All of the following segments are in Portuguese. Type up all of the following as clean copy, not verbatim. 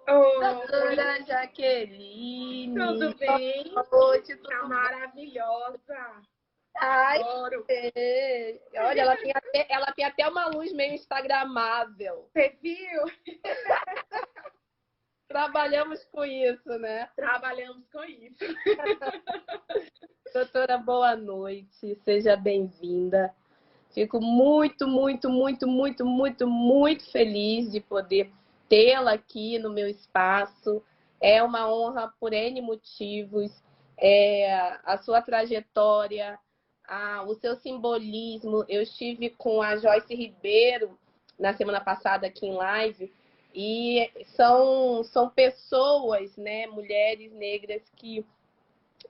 Oi, Doutora Jaqueline, tudo bem? boa noite, Tá tudo bom? maravilhosa. Ai, Adoro. olha, ela tem até uma luz meio instagramável. Você viu? Trabalhamos com isso, né? Trabalhamos com isso. Doutora, boa noite, seja bem-vinda. Fico muito, muito, muito, muito, muito, muito feliz de poder tê-la aqui no meu espaço. É uma honra por N motivos. A sua trajetória, o seu simbolismo. Eu estive com a Joyce Ribeiro na semana passada aqui em live e são pessoas, né, mulheres negras que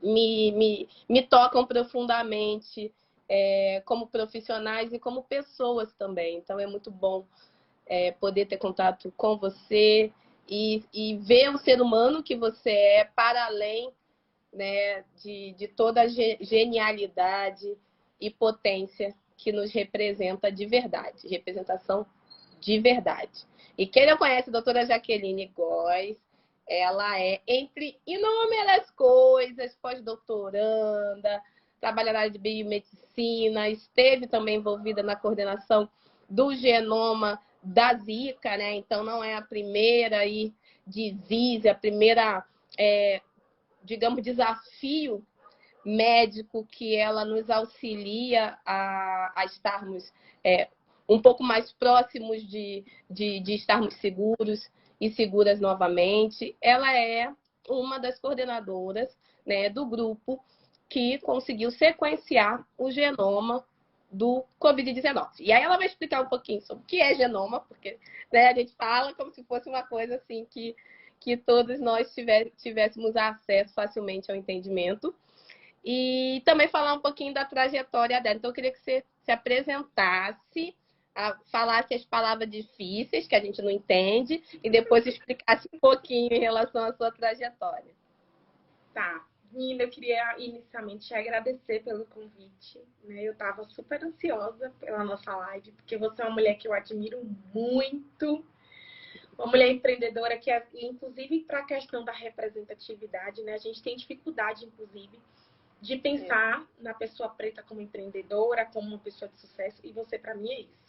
me tocam profundamente, como profissionais e como pessoas também. Então é muito bom poder ter contato com você e ver o ser humano que você é para além, né, de toda a genialidade e potência que nos representa de verdade, representação de verdade. E quem não conhece a doutora Jaqueline Góes, ela é, entre inúmeras coisas, pós-doutoranda, trabalha na área de biomedicina, esteve também envolvida na coordenação do genoma da Zika, né? Então não é a primeira aí disease, a primeira, digamos, desafio médico que ela nos auxilia a estarmos um pouco mais próximos de estarmos seguros e seguras novamente. Ela é uma das coordenadoras, né, do grupo que conseguiu sequenciar o genoma do Covid-19. E aí ela vai explicar um pouquinho sobre o que é genoma, porque, né, a gente fala como se fosse uma coisa assim que todos nós tivéssemos acesso facilmente ao entendimento. E também falar um pouquinho da trajetória dela. Então, eu queria que você se apresentasse, falasse as palavras difíceis que a gente não entende e depois explicasse um pouquinho em relação à sua trajetória. Tá. Nina, eu queria inicialmente te agradecer pelo convite, né? Eu estava super ansiosa pela nossa live, porque você é uma mulher que eu admiro muito, uma mulher empreendedora que, inclusive, para a questão da representatividade, né? A gente tem dificuldade, inclusive, de pensar na pessoa preta como empreendedora, como uma pessoa de sucesso, e você, para mim, é isso.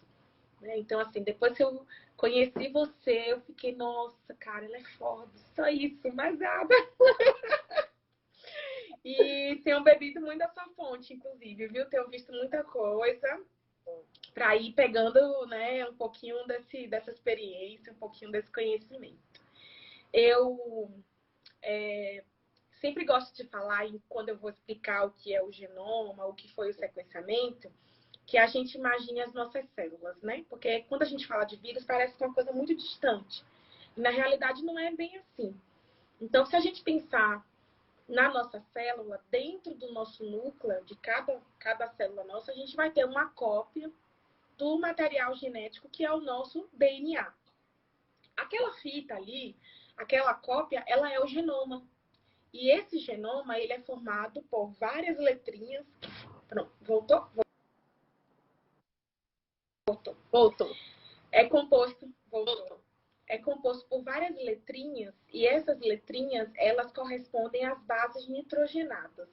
Né? Então, assim, depois que eu conheci você, eu fiquei, nossa, cara, ela é foda, só isso, mais nada. E tenho bebido muito dessa fonte, inclusive, viu? Tenho visto muita coisa para ir pegando, né, um pouquinho dessa experiência, um pouquinho desse conhecimento. Eu sempre gosto de falar, quando eu vou explicar o que é o genoma, o que foi o sequenciamento, que a gente imagine as nossas células, né? Porque quando a gente fala de vírus, parece uma coisa muito distante. E na realidade não é bem assim. Então, se a gente pensar na nossa célula, dentro do nosso núcleo, de cada célula nossa, a gente vai ter uma cópia do material genético que é o nosso DNA. Aquela fita ali, aquela cópia, ela é o genoma. E esse genoma, ele é formado por várias letrinhas. Pronto, voltou? Voltou. É composto, voltou. É composto por várias letrinhas e essas letrinhas, elas correspondem às bases nitrogenadas.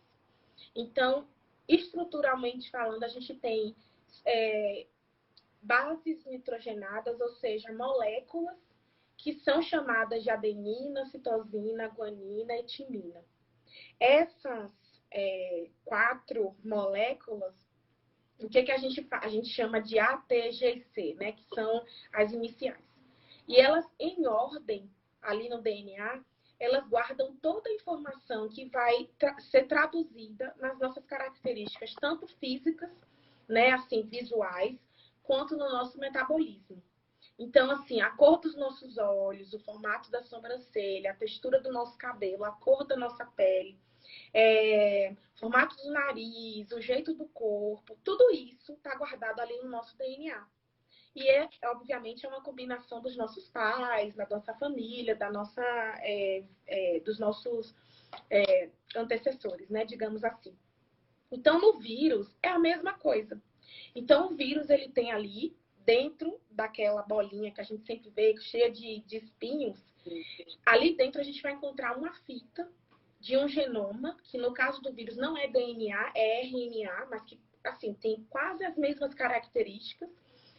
Então, estruturalmente falando, a gente tem bases nitrogenadas, ou seja, moléculas que são chamadas de adenina, citosina, guanina e timina. Essas quatro moléculas, o que a gente chama de ATGC, né, que são as iniciais. E elas, em ordem, ali no DNA, elas guardam toda a informação que vai ser traduzida nas nossas características, tanto físicas, né, assim, visuais, quanto no nosso metabolismo. Então, assim, a cor dos nossos olhos, o formato da sobrancelha, a textura do nosso cabelo, a cor da nossa pele, formato do nariz, o jeito do corpo, tudo isso está guardado ali no nosso DNA. E obviamente, uma combinação dos nossos pais, da nossa família, dos nossos antecessores, né? Digamos assim. Então, no vírus, é a mesma coisa. Então, o vírus, ele tem ali, dentro daquela bolinha que a gente sempre vê, cheia de espinhos, ali dentro a gente vai encontrar uma fita de um genoma, que no caso do vírus não é DNA, é RNA, mas que assim tem quase as mesmas características,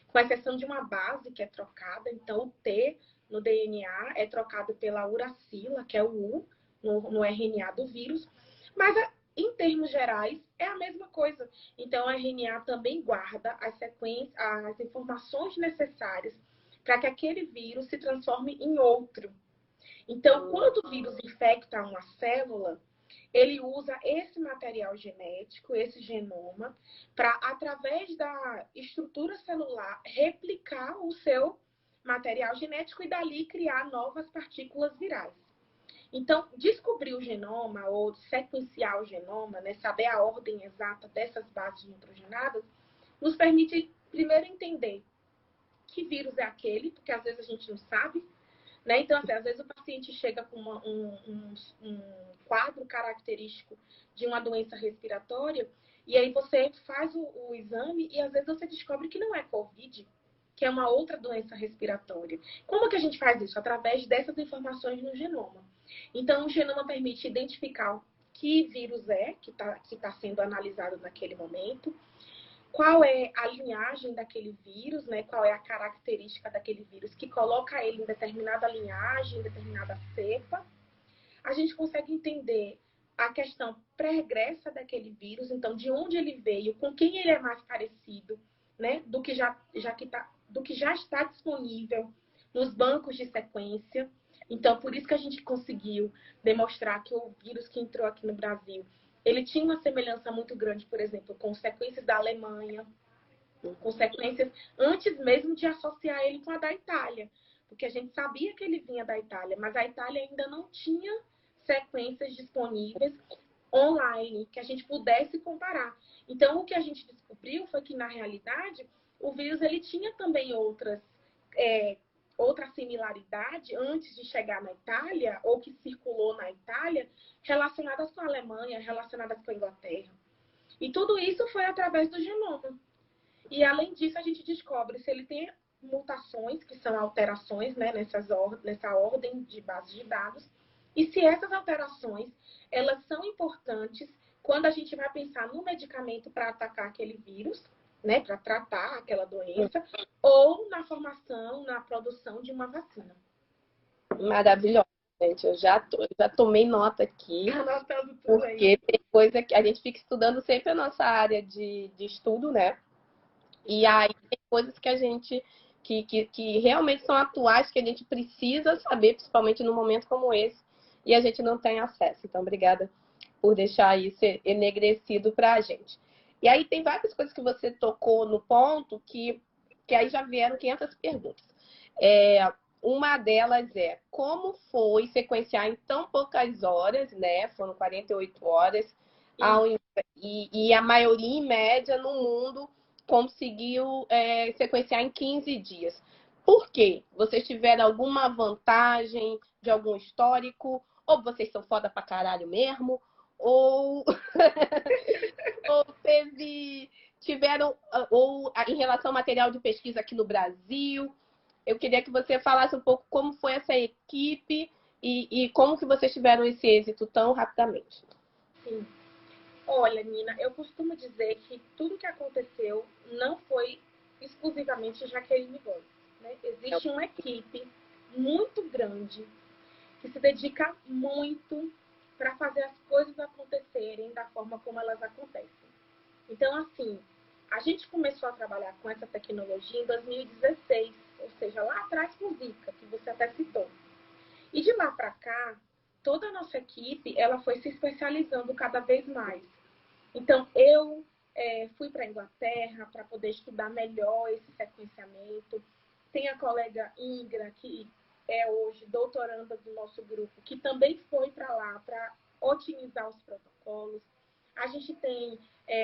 com exceção de uma base que é trocada. Então, o T no DNA é trocado pela uracila, que é o U no RNA do vírus. Mas, em termos gerais, é a mesma coisa. Então, o RNA também guarda as sequências, as informações necessárias para que aquele vírus se transforme em outro. Então, quando o vírus infecta uma célula, ele usa esse material genético, esse genoma, para, através da estrutura celular, replicar o seu material genético e, dali, criar novas partículas virais. Então, descobrir o genoma ou sequenciar o genoma, né, saber a ordem exata dessas bases nitrogenadas, nos permite, primeiro, entender que vírus é aquele, porque às vezes a gente não sabe. Né? Então, assim, às vezes o paciente chega com um quadro característico de uma doença respiratória e aí você faz o exame e às vezes você descobre que não é COVID, que é uma outra doença respiratória. Como que a gente faz isso? Através dessas informações no genoma. Então, o genoma permite identificar que vírus é que tá sendo analisado naquele momento, qual é a linhagem daquele vírus, né? Qual é a característica daquele vírus que coloca ele em determinada linhagem, em determinada cepa. A gente consegue entender a questão pregressa daquele vírus, então de onde ele veio, com quem ele é mais parecido, né? Do que já está disponível nos bancos de sequência. Então, por isso que a gente conseguiu demonstrar que o vírus que entrou aqui no Brasil, ele tinha uma semelhança muito grande, por exemplo, com sequências da Alemanha, com sequências antes mesmo de associar ele com a da Itália, porque a gente sabia que ele vinha da Itália, mas a Itália ainda não tinha sequências disponíveis online que a gente pudesse comparar. Então, o que a gente descobriu foi que, na realidade, o vírus ele tinha também outra similaridade antes de chegar na Itália, ou que circulou na Itália, relacionadas com a Alemanha, relacionadas com a Inglaterra. E tudo isso foi através do genoma. E, além disso, a gente descobre se ele tem mutações, que são alterações, né, nessa ordem de bases de dados, e se essas alterações elas são importantes quando a gente vai pensar no medicamento para atacar aquele vírus, né, para tratar aquela doença, ou na formação, na produção de uma vacina. Maravilhosa, gente. Eu já tomei nota aqui, Anotando tudo porque aí. tem coisa que a gente fica estudando sempre a nossa área de estudo, né? E aí tem coisas que a gente que realmente são atuais, que a gente precisa saber, principalmente num momento como esse, e a gente não tem acesso. Então, obrigada por deixar isso enegrecido para a gente. E aí tem várias coisas que você tocou no ponto que aí já vieram 500 perguntas. Uma delas é como foi sequenciar em tão poucas horas, né? Foram 48 horas, e a maioria, em média, no mundo conseguiu sequenciar em 15 dias. Por quê? Vocês tiveram alguma vantagem de algum histórico? Ou vocês são foda pra caralho mesmo? Ou tiveram, ou em relação ao material de pesquisa aqui no Brasil, eu queria que você falasse um pouco como foi essa equipe e como que vocês tiveram esse êxito tão rapidamente. Sim. Olha, Nina, eu costumo dizer que tudo que aconteceu não foi exclusivamente Jaqueline Gomes, né? Existe uma equipe muito grande que se dedica muito para fazer as coisas acontecerem da forma como elas acontecem. Então, assim, a gente começou a trabalhar com essa tecnologia em 2016, ou seja, lá atrás com o Zika, que você até citou. E de lá para cá, toda a nossa equipe ela foi se especializando cada vez mais. Então, eu fui para a Inglaterra para poder estudar melhor esse sequenciamento. Tem a colega Ingra, que é hoje doutoranda do nosso grupo, que também foi para lá para otimizar os protocolos. A gente tem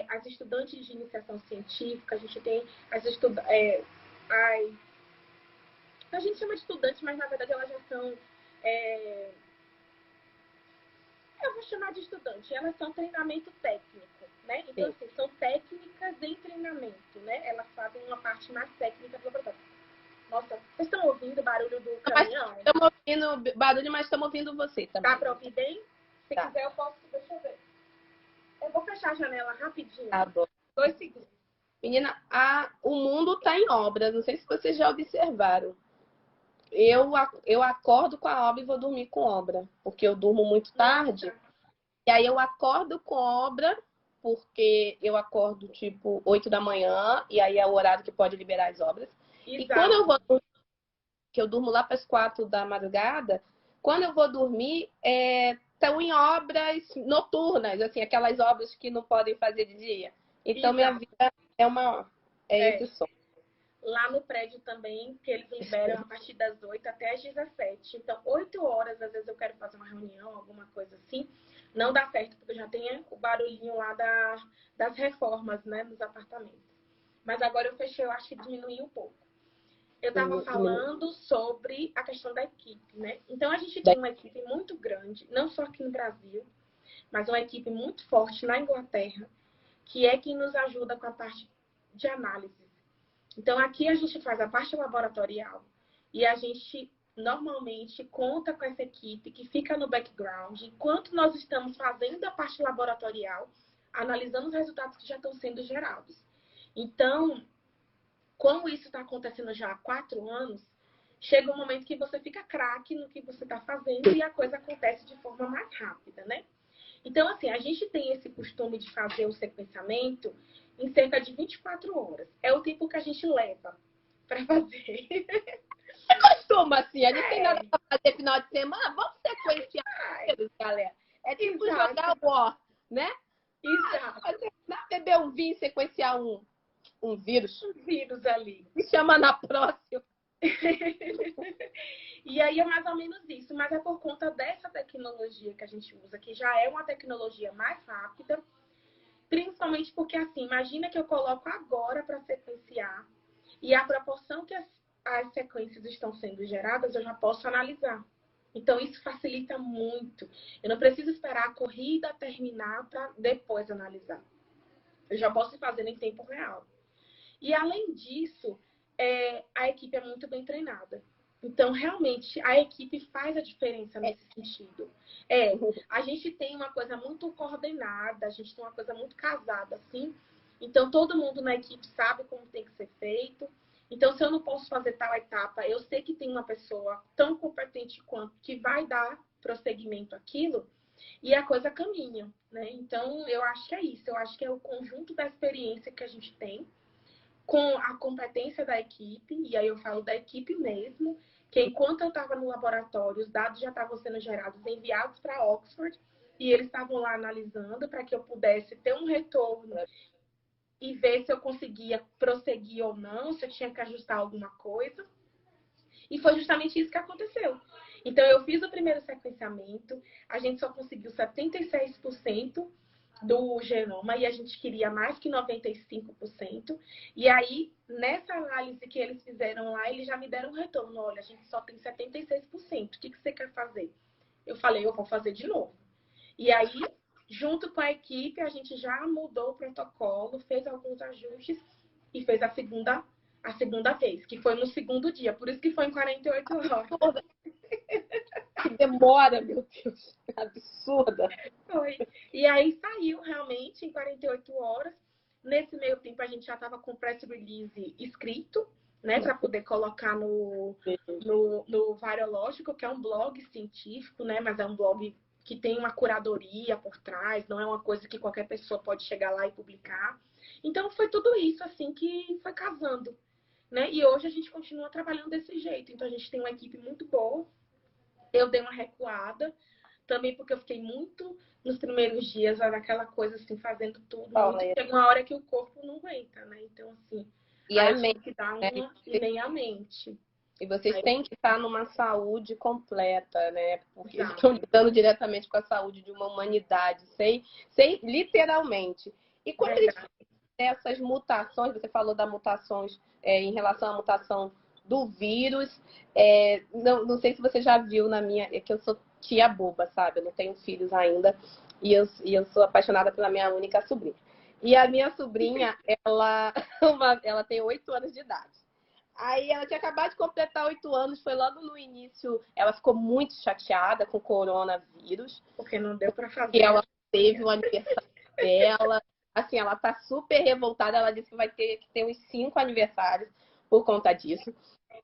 as estudantes de iniciação científica, a gente tem as a gente chama de estudantes, mas na verdade elas já são vou chamar de estudante, elas são treinamento técnico, né? Então, assim, são técnicas em treinamento, né? Elas fazem uma parte mais técnica do laboratório. Nossa, vocês estão ouvindo o barulho do caminhão? Estamos ouvindo barulho, mas estamos ouvindo você também. Dá para ouvir bem? Se Tá. quiser, eu posso, deixa eu ver. Eu vou fechar a janela rapidinho. Tá bom. 2 segundos. Menina, o mundo está em obras. Não sei se vocês já observaram. Eu acordo com a obra e vou dormir com obra, porque eu durmo muito tarde. Nossa. E aí eu acordo com obra, porque eu acordo tipo 8 da manhã, e aí é o horário que pode liberar as obras. Exato. E quando eu vou dormir, que eu durmo lá para as 4 da madrugada, quando eu vou dormir, estão em obras noturnas, assim, aquelas obras que não podem fazer de dia. Então, minha vida é esse som. Lá no prédio também, que eles liberam a partir das 8 até as 17. Então, 8 horas, às vezes eu quero fazer uma reunião, alguma coisa assim. Não dá certo, porque já tem o barulhinho lá das reformas, né, nos apartamentos. Mas agora eu fechei, eu acho que diminuiu um pouco. Eu estava falando sobre a questão da equipe, né? Então, a gente tem uma equipe muito grande, não só aqui no Brasil, mas uma equipe muito forte na Inglaterra, que é quem nos ajuda com a parte de análise. Então, aqui a gente faz a parte laboratorial e a gente normalmente conta com essa equipe que fica no background enquanto nós estamos fazendo a parte laboratorial, analisando os resultados que já estão sendo gerados. Então, como isso está acontecendo já há 4 anos, chega um momento que você fica craque no que você está fazendo e a coisa acontece de forma mais rápida, né? Então, assim, a gente tem esse costume de fazer o sequenciamento em cerca de 24 horas. É o tempo que a gente leva para fazer. Costuma, assim, a gente tem nada para fazer final de semana, vamos sequenciar, galera. É tipo jogar War, né? Exato. Beber um vinho e sequenciar um vírus. Um vírus ali. Me chama na próxima. E aí é mais ou menos isso, mas é por conta dessa tecnologia que a gente usa, que já é uma tecnologia mais rápida, principalmente porque, assim, imagina que eu coloco agora para sequenciar e a proporção que as sequências estão sendo geradas, eu já posso analisar. Então, isso facilita muito. Eu não preciso esperar a corrida terminar para depois analisar. Eu já posso ir fazendo em tempo real. E, além disso, a equipe é muito bem treinada. Então, realmente, a equipe faz a diferença nesse sentido. A gente tem uma coisa muito coordenada, a gente tem uma coisa muito casada, assim. Então, todo mundo na equipe sabe como tem que ser feito. Então, se eu não posso fazer tal etapa, eu sei que tem uma pessoa tão competente quanto que vai dar prosseguimento àquilo e a coisa caminha, né? Então, eu acho que é isso. Eu acho que é o conjunto da experiência que a gente tem com a competência da equipe, e aí eu falo da equipe mesmo, que enquanto eu estava no laboratório, os dados já estavam sendo gerados, enviados para Oxford, e eles estavam lá analisando para que eu pudesse ter um retorno e ver se eu conseguia prosseguir ou não, se eu tinha que ajustar alguma coisa. E foi justamente isso que aconteceu. Então, eu fiz o primeiro sequenciamento, a gente só conseguiu 76% do genoma e a gente queria mais que 95%. E aí, nessa análise que eles fizeram lá, eles já me deram um retorno. Olha, a gente só tem 76%. O que você quer fazer? Eu falei, eu vou fazer de novo. E aí, junto com a equipe, a gente já mudou o protocolo, fez alguns ajustes e fez a segunda vez, que foi no segundo dia. Por isso que foi em 48 horas. Que demora, meu Deus. Absurda. Foi. E aí saiu realmente em 48 horas. Nesse meio tempo a gente já estava com o press release escrito, né, para poder colocar no Virológico, que é um blog científico, né, mas é um blog que tem uma curadoria por trás, não é uma coisa que qualquer pessoa pode chegar lá e publicar. Então foi tudo isso assim que foi casando, né? E hoje a gente continua trabalhando desse jeito. Então a gente tem uma equipe muito boa. Eu dei uma recuada, também porque eu fiquei muito nos primeiros dias, naquela coisa assim, fazendo tudo. Chega uma hora que o corpo não aguenta, né? Então, assim, e a mente, que dar uma, né? E nem a mente. E vocês têm que estar numa saúde completa, né? Porque Exato. estão lidando diretamente com a saúde de uma humanidade, sem literalmente. E quando eles essas mutações, você falou das mutações em relação à mutação do vírus. Não sei se você já viu na minha... É que eu sou tia boba, sabe? Eu não tenho filhos ainda. E eu sou apaixonada pela minha única sobrinha. E a minha sobrinha, ela tem 8 anos de idade. Aí ela tinha acabado de completar 8 anos, foi logo no início. Ela ficou muito chateada com o coronavírus. Porque não deu para fazer. E ela teve o aniversário dela. Assim, ela tá super revoltada. Ela disse que vai ter que ter uns 5 aniversários por conta disso.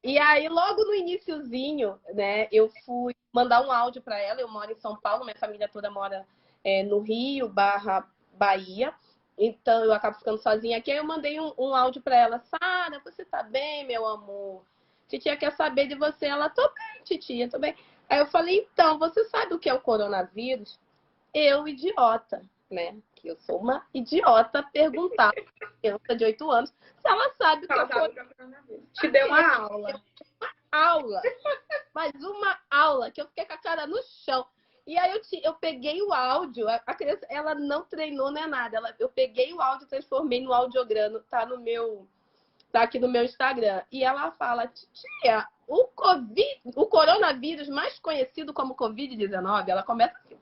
E aí, logo no iniciozinho, né, eu fui mandar um áudio para ela. Eu moro em São Paulo, minha família toda mora no Rio, Bahia. Então, eu acabo ficando sozinha aqui. Aí eu mandei um áudio para ela. Sara, você tá bem, meu amor? Titia quer saber de você. Ela, tô bem, titia, tô bem. Aí eu falei, então, você sabe o que é o coronavírus? Eu, idiota, né? Que eu sou uma idiota, perguntar pra uma criança de 8 anos se ela sabe o que é o coronavírus. Te deu uma aula. Aula. Mas uma aula que eu fiquei com a cara no chão. E aí eu peguei o áudio, a criança, ela não treinou, nem nada. Eu peguei o áudio, transformei no audiograma, tá aqui no meu Instagram. E ela fala, tia, o coronavírus, mais conhecido como Covid-19, ela começa assim.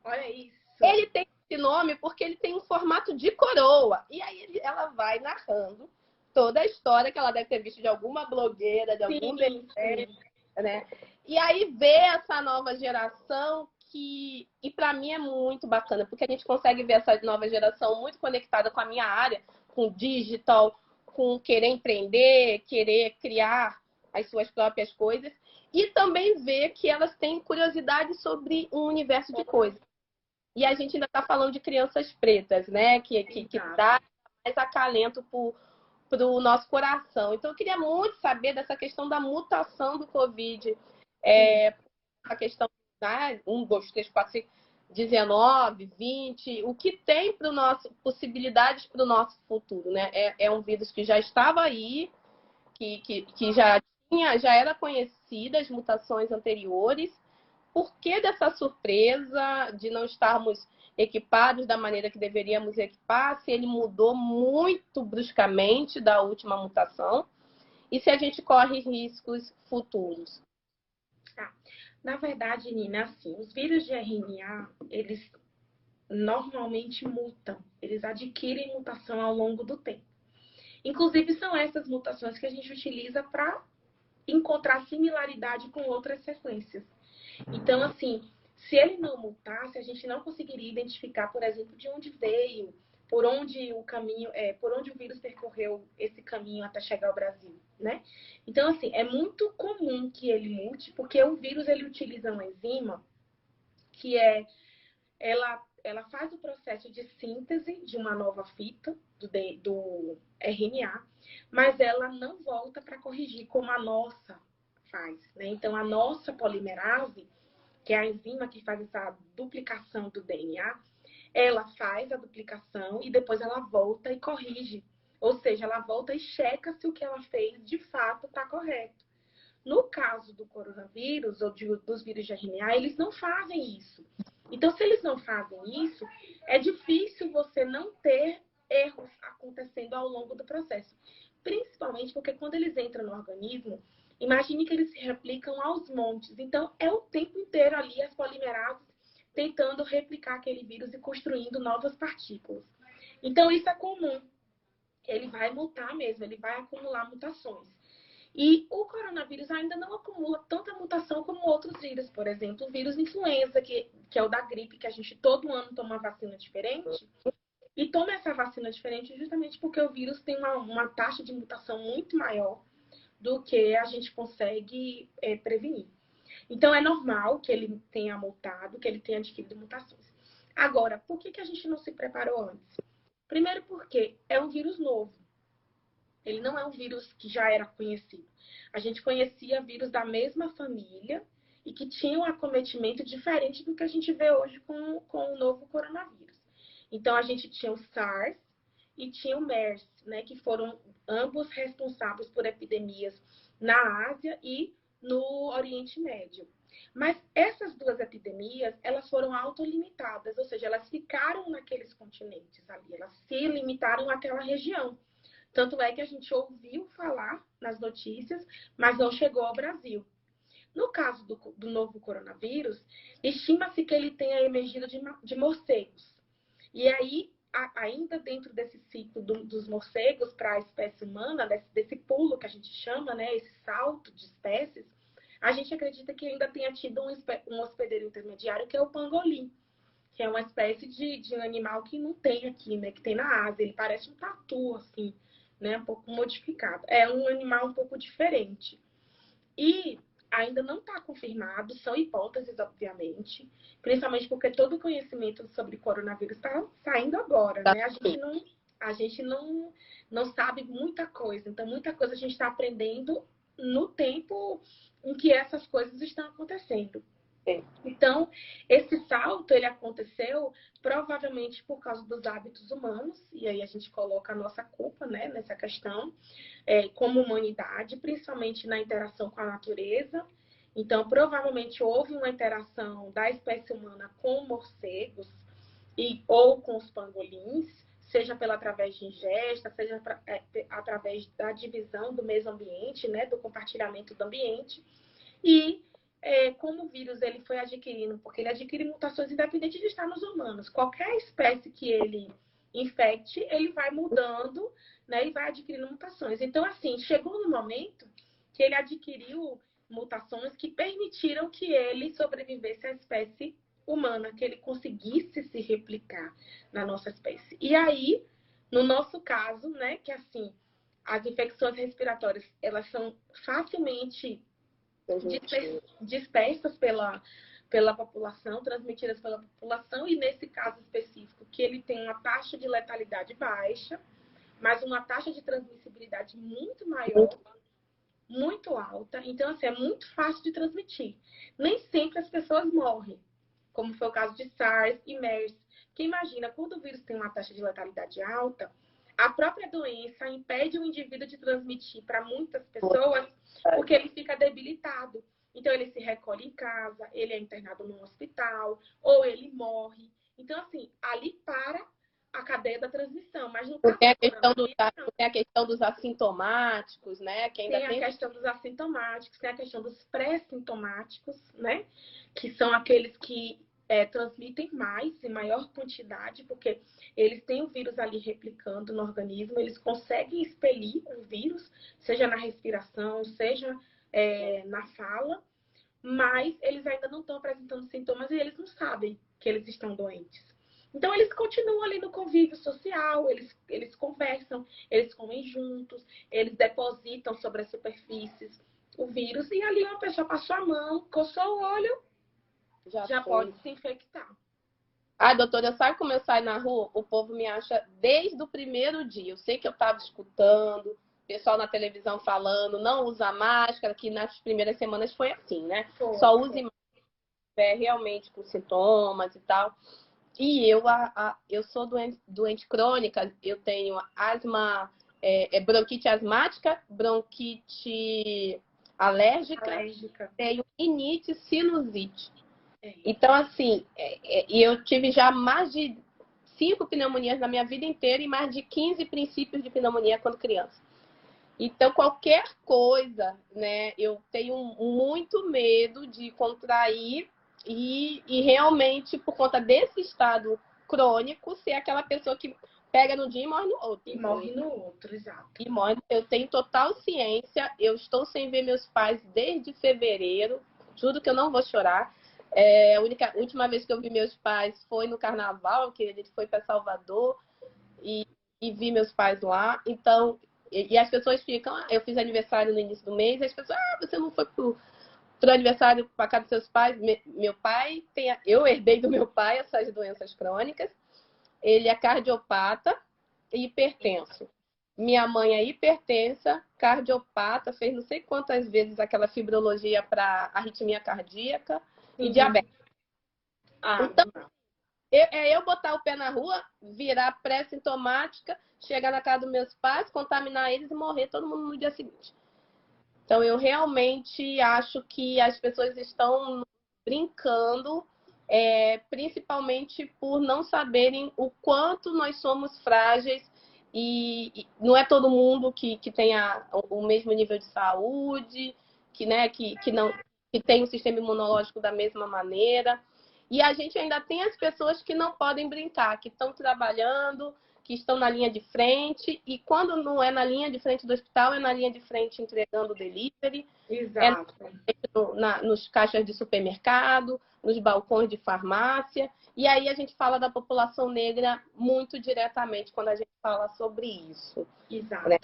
Olha isso. Ele tem esse nome porque ele tem um formato de coroa. E aí ela vai narrando toda a história que ela deve ter visto de alguma blogueira, de algum desenho, né? E aí vê essa nova geração e para mim é muito bacana, porque a gente consegue ver essa nova geração muito conectada com a minha área, com digital, com querer empreender, querer criar as suas próprias coisas, e também ver que elas têm curiosidade sobre um universo de coisas. E a gente ainda está falando de crianças pretas, né? Que dá mais acalento para o nosso coração. Então, eu queria muito saber dessa questão da mutação do Covid. A questão, né? 1, 2, 3, 4, 5, 19, 20. O que tem para o nosso... possibilidades para o nosso futuro, né? É um vírus que já estava aí, que já era conhecida, as mutações anteriores. Por que dessa surpresa de não estarmos equipados da maneira que deveríamos equipar, se ele mudou muito bruscamente da última mutação e se a gente corre riscos futuros? Na verdade, Nina, assim, os vírus de RNA, eles normalmente mutam, eles adquirem mutação ao longo do tempo. Inclusive, são essas mutações que a gente utiliza para encontrar similaridade com outras sequências. Então, assim, se ele não mutasse, a gente não conseguiria identificar, por exemplo, de onde veio, por onde o vírus percorreu esse caminho até chegar ao Brasil, né? Então, assim, é muito comum que ele mute, porque o vírus ele utiliza uma enzima que ela faz o processo de síntese de uma nova fita do RNA, mas ela não volta para corrigir como a nossa faz, né? Então, a nossa polimerase, que é a enzima que faz essa duplicação do DNA, ela faz a duplicação e depois ela volta e corrige. Ou seja, ela volta e checa se o que ela fez de fato está correto. No caso do coronavírus ou dos vírus de RNA, eles não fazem isso. Então, se eles não fazem isso, é difícil você não ter erros acontecendo ao longo do processo. Principalmente porque quando eles entram no organismo, imagine que eles se replicam aos montes. Então, é o tempo inteiro ali as polimerases tentando replicar aquele vírus e construindo novas partículas. Então, isso é comum. Ele vai mutar mesmo, ele vai acumular mutações. E o coronavírus ainda não acumula tanta mutação como outros vírus. Por exemplo, o vírus influenza, que é o da gripe, que a gente todo ano toma uma vacina diferente. E toma essa vacina diferente justamente porque o vírus tem uma taxa de mutação muito maior do que a gente consegue prevenir. Então, é normal que ele tenha mutado, que ele tenha adquirido mutações. Agora, por que a gente não se preparou antes? Primeiro porque é um vírus novo. Ele não é um vírus que já era conhecido. A gente conhecia vírus da mesma família e que tinham um acometimento diferente do que a gente vê hoje com o novo coronavírus. Então, a gente tinha o SARS e tinha o MERS, né, que foram ambos responsáveis por epidemias na Ásia e no Oriente Médio. Mas essas duas epidemias, elas foram autolimitadas, ou seja, elas ficaram naqueles continentes ali, elas se limitaram àquela região. Tanto é que a gente ouviu falar nas notícias, mas não chegou ao Brasil. No caso do novo coronavírus, estima-se que ele tenha emergido de morcegos. E aí, ainda dentro desse ciclo dos morcegos para a espécie humana, desse pulo que a gente chama, né, esse salto de espécies, a gente acredita que ainda tenha tido um hospedeiro intermediário, que é o pangolim, que é uma espécie de um animal que não tem aqui, né, que tem na Ásia. Ele parece um tatu, assim, né, um pouco modificado. É um animal um pouco diferente. E ainda não está confirmado, são hipóteses, obviamente, principalmente porque todo o conhecimento sobre coronavírus está saindo agora, né? A gente não sabe muita coisa, então muita coisa a gente está aprendendo no tempo em que essas coisas estão acontecendo. Então, esse salto, ele aconteceu provavelmente por causa dos hábitos humanos, e aí a gente coloca a nossa culpa, né, nessa questão, como humanidade, principalmente na interação com a natureza. Então, provavelmente houve uma interação da espécie humana com morcegos ou com os pangolins, seja através de ingesta, seja através da divisão do mesmo ambiente, né, do compartilhamento do ambiente. E como o vírus ele foi adquirindo, porque ele adquire mutações independentes de estar nos humanos. Qualquer espécie que ele infecte, ele vai mudando, né, e vai adquirindo mutações. Então, assim, chegou no momento que ele adquiriu mutações que permitiram que ele sobrevivesse à espécie humana, que ele conseguisse se replicar na nossa espécie. E aí, no nosso caso, né, que assim, as infecções respiratórias, elas são facilmente dispersas pela população, transmitidas pela população, e nesse caso específico, que ele tem uma taxa de letalidade baixa, mas uma taxa de transmissibilidade muito maior, muito alta. Então, assim, é muito fácil de transmitir. Nem sempre as pessoas morrem, como foi o caso de SARS e MERS. Porque imagina, quando o vírus tem uma taxa de letalidade alta, a própria doença impede o indivíduo de transmitir para muitas pessoas, porque ele fica debilitado. Então, ele se recolhe em casa, ele é internado num hospital, ou ele morre. Então, assim, ali para a cadeia da transmissão. Mas no caso tem a questão dos assintomáticos, né? Que ainda tem a questão dos assintomáticos, tem a questão dos pré-sintomáticos, né? Que são aqueles que transmitem mais, em maior quantidade, porque eles têm o vírus ali replicando no organismo, eles conseguem expelir o vírus, seja na respiração, seja na fala, mas eles ainda não estão apresentando sintomas e eles não sabem que eles estão doentes. Então, eles continuam ali no convívio social, eles conversam, eles comem juntos, eles depositam sobre as superfícies o vírus, e ali uma pessoa passou a mão, coçou o olho, já pode se infectar. Ah, doutora, sabe como eu saio na rua? O povo me acha desde o primeiro dia. Eu sei que eu estava escutando, o pessoal na televisão falando, não usa máscara, que nas primeiras semanas foi assim, né? Só use máscara realmente com sintomas e tal. E eu sou doente crônica, eu tenho asma, bronquite asmática, bronquite alérgica, tenho rinite, sinusite. Então, assim, e eu tive já mais de 5 pneumonias na minha vida inteira e mais de 15 princípios de pneumonia quando criança. Então, qualquer coisa, né, eu tenho muito medo de contrair e realmente, por conta desse estado crônico, ser aquela pessoa que pega no dia e morre no outro. E morre no outro, exato. E morre. Eu tenho total ciência, eu estou sem ver meus pais desde fevereiro, juro que eu não vou chorar. A última vez que eu vi meus pais foi no carnaval, que a gente foi para Salvador e vi meus pais lá. Então, e as pessoas ficam, eu fiz aniversário no início do mês, e as pessoas, você não foi pro aniversário para casa dos seus pais? Meu pai eu herdei do meu pai essas doenças crônicas. Ele é cardiopata e hipertenso. Minha mãe é hipertensa, cardiopata, fez não sei quantas vezes aquela fibrologia para arritmia cardíaca e diabetes. Então, eu botar o pé na rua, virar pré-sintomática, chegar na casa dos meus pais, contaminar eles e morrer todo mundo no dia seguinte. Então, eu realmente acho que as pessoas estão brincando, principalmente por não saberem o quanto nós somos frágeis e não é todo mundo que tenha o mesmo nível de saúde, né, que tem o sistema imunológico da mesma maneira. E a gente ainda tem as pessoas que não podem brincar, que estão trabalhando, que estão na linha de frente, e quando não é na linha de frente do hospital, é na linha de frente entregando delivery, Exato. nos caixas de supermercado, nos balcões de farmácia. E aí a gente fala da população negra muito diretamente quando a gente fala sobre isso. Exato. Né?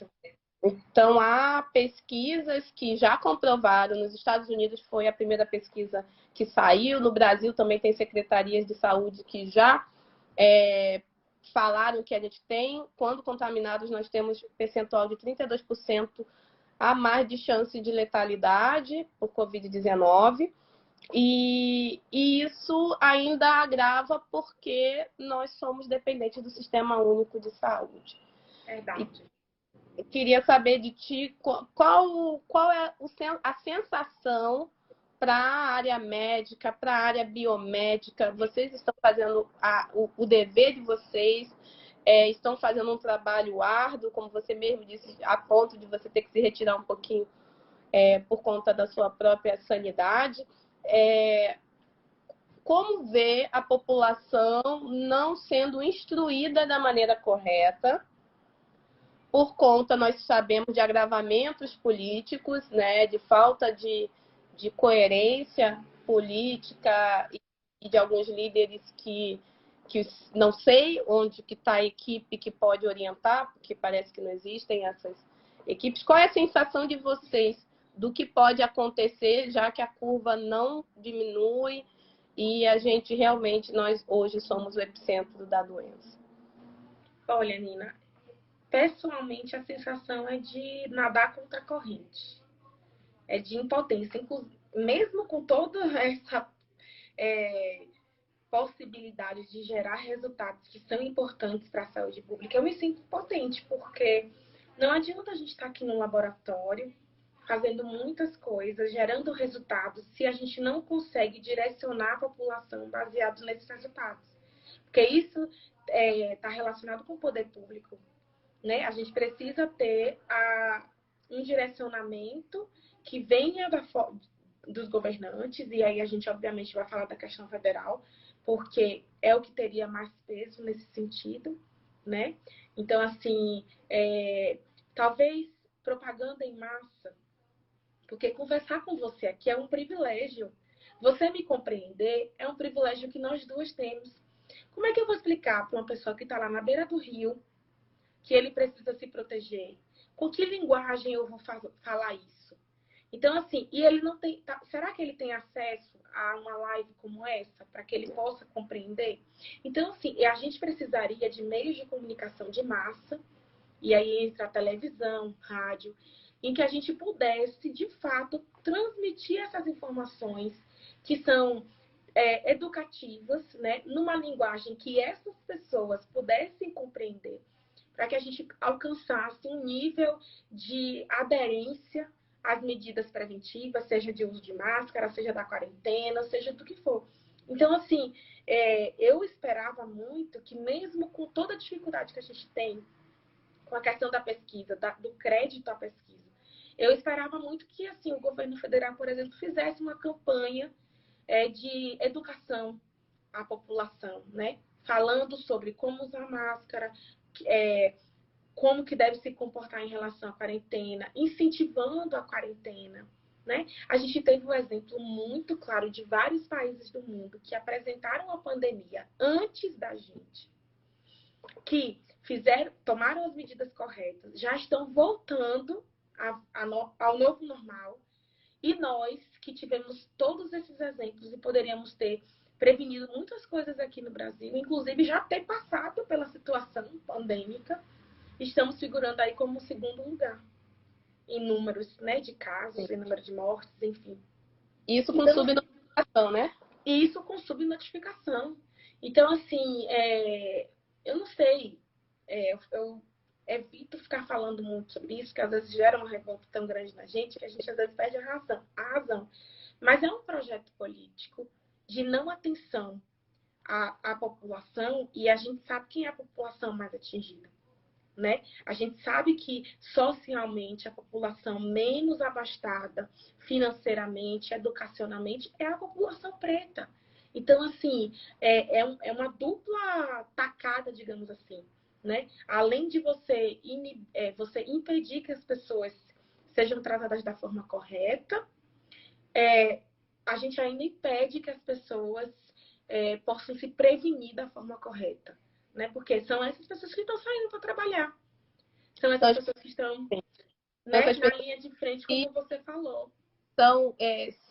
Então, há pesquisas que já comprovaram, nos Estados Unidos foi a primeira pesquisa que saiu, no Brasil também tem secretarias de saúde que já falaram que a gente tem, quando contaminados, nós temos percentual de 32% a mais de chance de letalidade por Covid-19. E isso ainda agrava porque nós somos dependentes do Sistema Único de Saúde. Verdade. Eu queria saber de ti qual é a sensação para a área médica, para a área biomédica. Vocês estão fazendo o dever de vocês, estão fazendo um trabalho árduo, como você mesmo disse, a ponto de você ter que se retirar um pouquinho por conta da sua própria sanidade. Como ver a população não sendo instruída da maneira correta, por conta, nós sabemos, de agravamentos políticos, né, de falta de coerência política e de alguns líderes que não sei onde que está a equipe que pode orientar, porque parece que não existem essas equipes. Qual é a sensação de vocês do que pode acontecer, já que a curva não diminui e a gente realmente, nós hoje somos o epicentro da doença? Olha, Nina, pessoalmente a sensação é de nadar contra a corrente. É de impotência. Mesmo com toda essa possibilidade de gerar resultados que são importantes para a saúde pública, eu me sinto impotente, porque não adianta a gente estar aqui no laboratório fazendo muitas coisas, gerando resultados, se a gente não consegue direcionar a população baseado nesses resultados. Porque isso está relacionado com o poder público, né? A gente precisa ter um direcionamento que venha dos governantes, e aí a gente obviamente vai falar da questão federal, porque é o que teria mais peso nesse sentido, né? Então, assim, talvez propaganda em massa, porque conversar com você aqui é um privilégio. Você me compreender é um privilégio que nós duas temos. Como é que eu vou explicar para uma pessoa que está lá na beira do rio que ele precisa se proteger? Com que linguagem eu vou falar isso? Então, assim, e ele não tem. Será que ele tem acesso a uma live como essa para que ele possa compreender? Então, assim, a gente precisaria de meios de comunicação de massa, e aí entra a televisão, rádio, em que a gente pudesse, de fato, transmitir essas informações que são educativas, né, numa linguagem que essas pessoas pudessem compreender, para que a gente alcançasse um nível de aderência às medidas preventivas, seja de uso de máscara, seja da quarentena, seja do que for. Então, assim, eu esperava muito que, mesmo com toda a dificuldade que a gente tem com a questão da pesquisa, do crédito à pesquisa, eu esperava muito que, assim, o governo federal, por exemplo, fizesse uma campanha de educação à população, né? Falando sobre como usar máscara, como que deve se comportar em relação à quarentena, incentivando a quarentena, né? A gente teve um exemplo muito claro de vários países do mundo que apresentaram a pandemia antes da gente, que tomaram as medidas corretas, já estão voltando ao novo normal, e nós que tivemos todos esses exemplos e poderíamos ter prevenido muitas coisas aqui no Brasil, inclusive já ter passado pela situação pandêmica, estamos figurando aí como segundo lugar em números, né, de casos, em número de mortes, enfim. Isso com subnotificação, né? Isso com subnotificação. Então, assim, eu não sei, eu evito ficar falando muito sobre isso, que às vezes gera uma revolta tão grande na gente que a gente às vezes perde a razão. Mas é um projeto político de não atenção à população, e a gente sabe quem é a população mais atingida, né? A gente sabe que socialmente a população menos abastada financeiramente, educacionalmente, é a população preta. Então, assim, é uma dupla tacada, digamos assim, né? Além de você impedir que as pessoas sejam tratadas da forma correta, a gente ainda impede que as pessoas possam se prevenir da forma correta, né? Porque são essas pessoas que estão saindo para trabalhar, são essas pessoas que estão, né, na linha de frente, como você falou.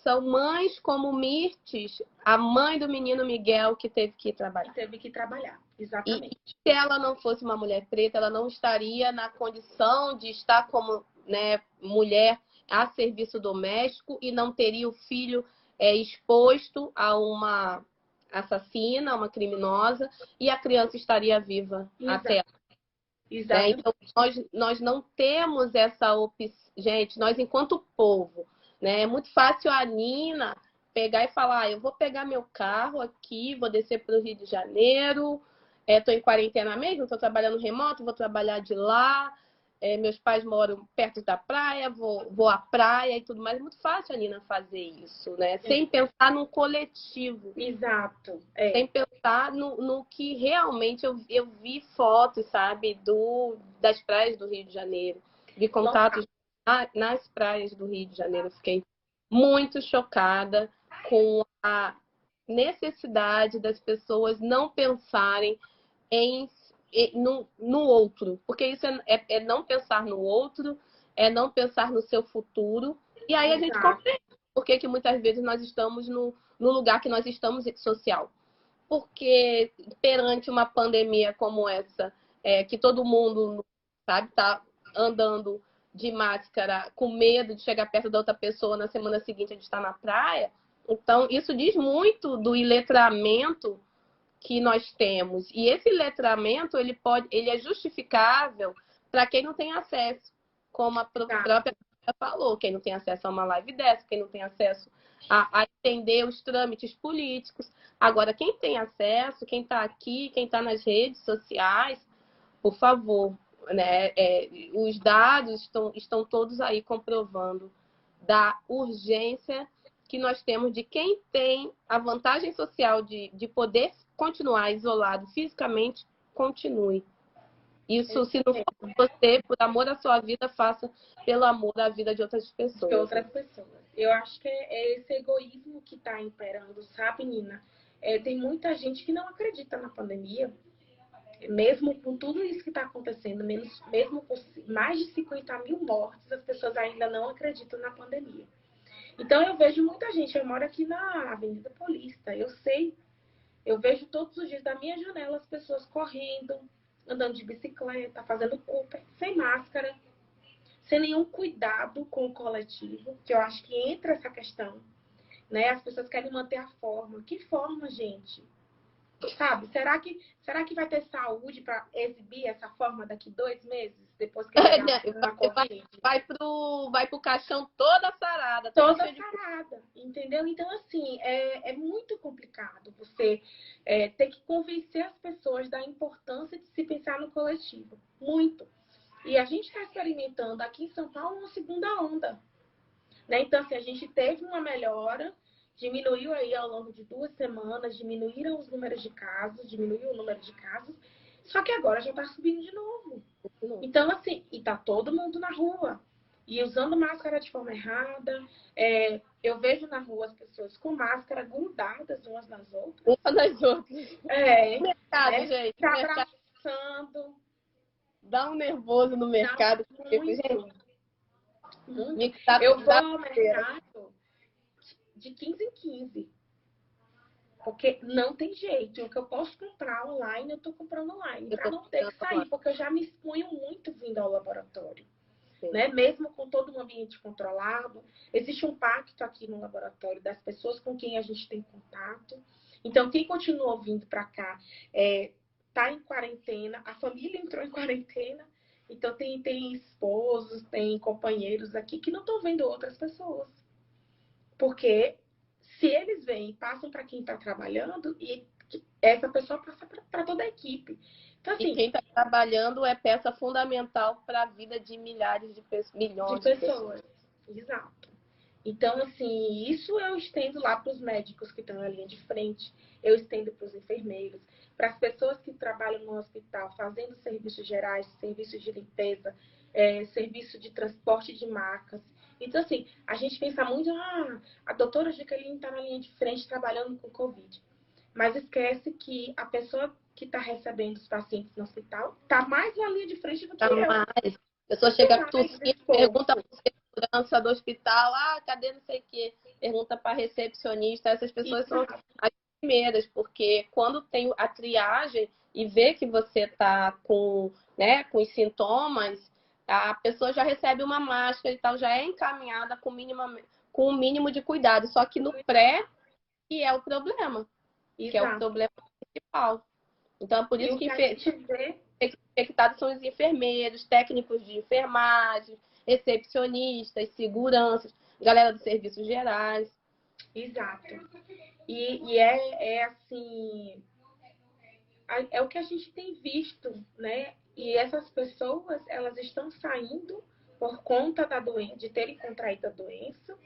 São mães como Mirtes, a mãe do menino Miguel, que teve que ir trabalhar. Teve que trabalhar, exatamente. E se ela não fosse uma mulher preta, ela não estaria na condição de estar como, né, mulher a serviço doméstico e não teria o filho exposto a uma assassina, uma criminosa, e a criança estaria viva até. Né? Então, nós não temos essa opção. Gente, nós enquanto povo, né, é muito fácil a Nina pegar e falar, eu vou pegar meu carro aqui, vou descer para o Rio de Janeiro, estou em quarentena mesmo, estou trabalhando remoto, vou trabalhar de lá, meus pais moram perto da praia, vou à praia e tudo mais. É muito fácil a Nina fazer isso, né? Sem pensar num coletivo. Exato. Sem pensar no que realmente eu vi fotos, sabe, das praias do Rio de Janeiro. Vi contatos nas praias do Rio de Janeiro. Fiquei muito chocada com a necessidade das pessoas não pensarem no outro. Porque isso é não pensar no outro, é não pensar no seu futuro. E aí a gente compreende por que muitas vezes nós estamos no lugar que nós estamos social. Porque perante uma pandemia como essa, que todo mundo, sabe, tá andando de máscara com medo de chegar perto da outra pessoa na semana seguinte a gente está na praia. Então, isso diz muito do iletramento que nós temos. E esse letramento, ele é justificável para quem não tem acesso, como a própria falou, quem não tem acesso a uma live dessa, quem não tem acesso a entender os trâmites políticos. Agora, quem tem acesso, quem está aqui, quem está nas redes sociais, por favor, né? Os dados estão todos aí comprovando da urgência que nós temos de quem tem a vantagem social de poder continuar isolado fisicamente, continue. Isso, se não for por você, por amor à sua vida, faça pelo amor à vida de outras pessoas. De outras pessoas. Eu acho que é esse egoísmo que está imperando, sabe, Nina? Tem muita gente que não acredita na pandemia, mesmo com tudo isso que está acontecendo, mesmo com mais de 50 mil mortes, as pessoas ainda não acreditam na pandemia. Então, eu vejo muita gente, eu moro aqui na Avenida Paulista, eu vejo todos os dias da minha janela as pessoas correndo, andando de bicicleta, fazendo Cooper, sem máscara, sem nenhum cuidado com o coletivo, que eu acho que entra essa questão, né? As pessoas querem manter a forma. Que forma, gente? Sabe? Será que vai ter saúde para exibir essa forma daqui 2 meses, depois que a Covid? Vai pro caixão toda sarada. Toda sarada, entendeu? Então, assim, é muito complicado você ter que convencer as pessoas da importância de se pensar no coletivo. Muito. E a gente está experimentando aqui em São Paulo uma segunda onda, né? Então, assim, a gente teve uma melhora, diminuiu aí ao longo de 2 semanas, diminuiu o número de casos, só que agora já está subindo de novo. Então, assim, e tá todo mundo na rua, e usando máscara de forma errada. Eu vejo na rua as pessoas com máscara grudadas umas nas outras. Umas nas outras. Mercado, gente. Se abraçando. Dá um nervoso no mercado. Muito. Eu vou ao mercado de 15 em 15. Porque não tem jeito. O que eu posso comprar online, eu tô comprando online. Para não ter que sair, porque eu já me exponho muito vindo ao laboratório. Né? Mesmo com todo um ambiente controlado, existe um pacto aqui no laboratório das pessoas com quem a gente tem contato. Então, quem continuou vindo para cá está em quarentena, a família entrou em quarentena, então tem esposos, tem companheiros aqui que não estão vendo outras pessoas. Porque se eles vêm, passam para quem está trabalhando, e essa pessoa passa para toda a equipe. Então, E assim, quem está trabalhando é peça fundamental para a vida de milhares de pessoas, de milhões de pessoas. pessoas. Exato. Então, assim, isso eu estendo lá para os médicos que estão na linha de frente, eu estendo para os enfermeiros, para as pessoas que trabalham no hospital, fazendo serviços gerais, serviços de limpeza, serviço de transporte de macas. Então, assim, a gente pensa muito, a doutora Jaqueline está na linha de frente trabalhando com Covid. Mas esquece que a pessoa que está recebendo os pacientes no hospital está mais na linha de frente do que eu. Jamais. A pessoa Muito chega mais tossindo, pergunta esforço. para o segurança do hospital, cadê não sei o quê? Pergunta para a recepcionista. Essas pessoas são as primeiras, porque quando tem a triagem e vê que você está com, né, com os sintomas, a pessoa já recebe uma máscara e tal, já é encaminhada com o mínimo de cuidado. Só que no pré, que é o problema, que é o Exato. problema principal. Então, é por E isso o que que a gente vê infectados são os enfermeiros, técnicos de enfermagem, recepcionistas, seguranças, galera dos serviços gerais. exato. E é assim, é o que a gente tem visto, né? E essas pessoas, elas estão saindo por conta da doença, de terem contraído a doença.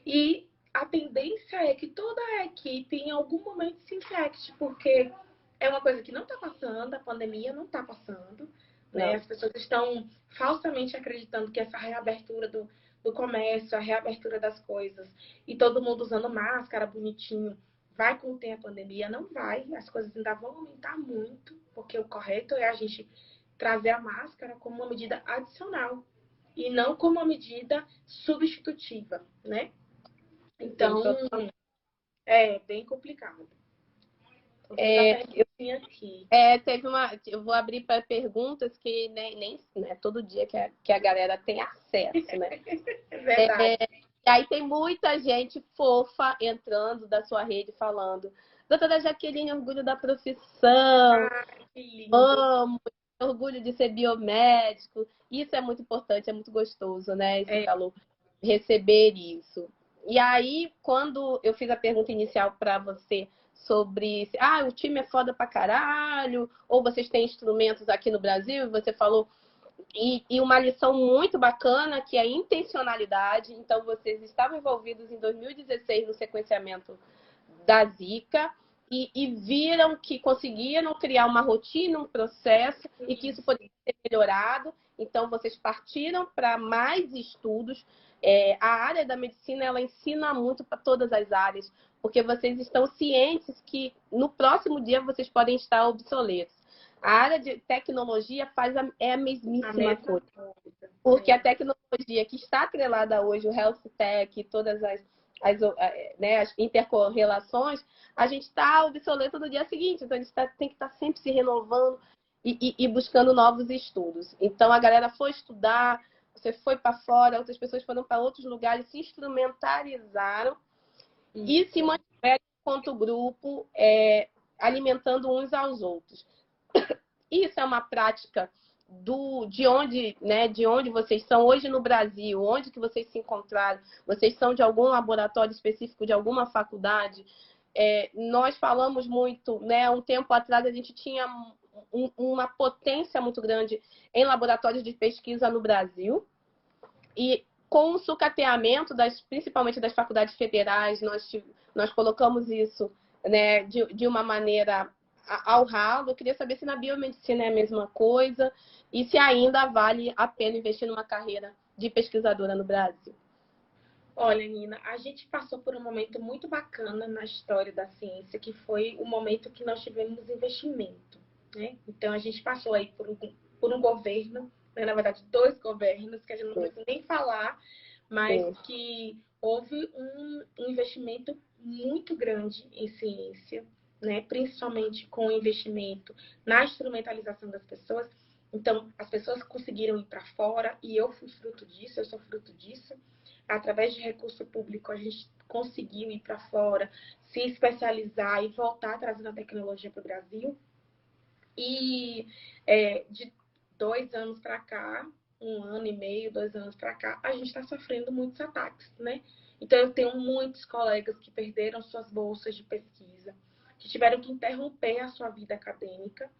E a tendência é que toda a equipe, em algum momento, se infecte, porque é uma coisa que não está passando, a pandemia não está passando, né? As pessoas estão falsamente acreditando que essa reabertura do comércio, a reabertura das coisas, e todo mundo usando máscara bonitinho, vai conter a pandemia? Não vai, as coisas ainda vão aumentar muito, porque o correto é a gente trazer a máscara como uma medida adicional e não como uma medida substitutiva, né? Então, é bem complicado. Vou fazer a perguntinha aqui. Teve eu vou abrir para perguntas que nem né, todo dia que a galera tem acesso, né? É verdade. E aí tem muita gente fofa entrando da sua rede falando: doutora Jaqueline, orgulho da profissão, Que lindo. amo, orgulho de ser biomédico. Isso é muito importante, é muito gostoso, né? Esse calor, receber isso. E aí, quando eu fiz a pergunta inicial para você sobre o time é foda pra caralho, ou vocês têm instrumentos aqui no Brasil, e você falou, e uma lição muito bacana que é a intencionalidade. Então, vocês estavam envolvidos em 2016 no sequenciamento da Zika e viram que conseguiram criar uma rotina, um processo e que isso poderia ser melhorado. Então, vocês partiram para mais estudos. A área da medicina, ela ensina muito para todas as áreas, porque vocês estão cientes que no próximo dia vocês podem estar obsoletos. A área de tecnologia é a mesmíssima coisa. Porque a tecnologia que está atrelada hoje, o health tech, todas as intercorrelações, a gente está obsoleto no dia seguinte. Então, a gente tem que estar sempre se renovando e buscando novos estudos. Então, a galera foi estudar, você foi para fora, outras pessoas foram para outros lugares, se instrumentalizaram e se mantiveram enquanto grupo, alimentando uns aos outros. Isso é uma prática de onde vocês são hoje no Brasil, onde que vocês se encontraram, vocês são de algum laboratório específico, de alguma faculdade. Nós falamos muito, né? Um tempo atrás a gente tinha uma potência muito grande em laboratórios de pesquisa no Brasil, e com o sucateamento, principalmente das faculdades federais, nós colocamos isso, né, de uma maneira ao ralo. Eu queria saber se na biomedicina é a mesma coisa e se ainda vale a pena investir numa carreira de pesquisadora no Brasil. Olha, Nina, a gente passou por um momento muito bacana na história da ciência, que foi o momento que nós tivemos investimento, né? Então, a gente passou aí por um governo, né? Na verdade, 2 governos, que a gente não precisa nem falar, mas que houve um investimento muito grande em ciência, né? Principalmente com o investimento na instrumentalização das pessoas. Então, as pessoas conseguiram ir para fora e eu fui fruto disso, eu sou fruto disso. Através de recurso público, a gente conseguiu ir para fora, se especializar e voltar trazendo a tecnologia para o Brasil. E de 2 anos para cá, 1 ano e meio, 2 anos para cá, a gente está sofrendo muitos ataques, né? Então, eu tenho muitos colegas que perderam suas bolsas de pesquisa, que tiveram que interromper a sua vida acadêmica,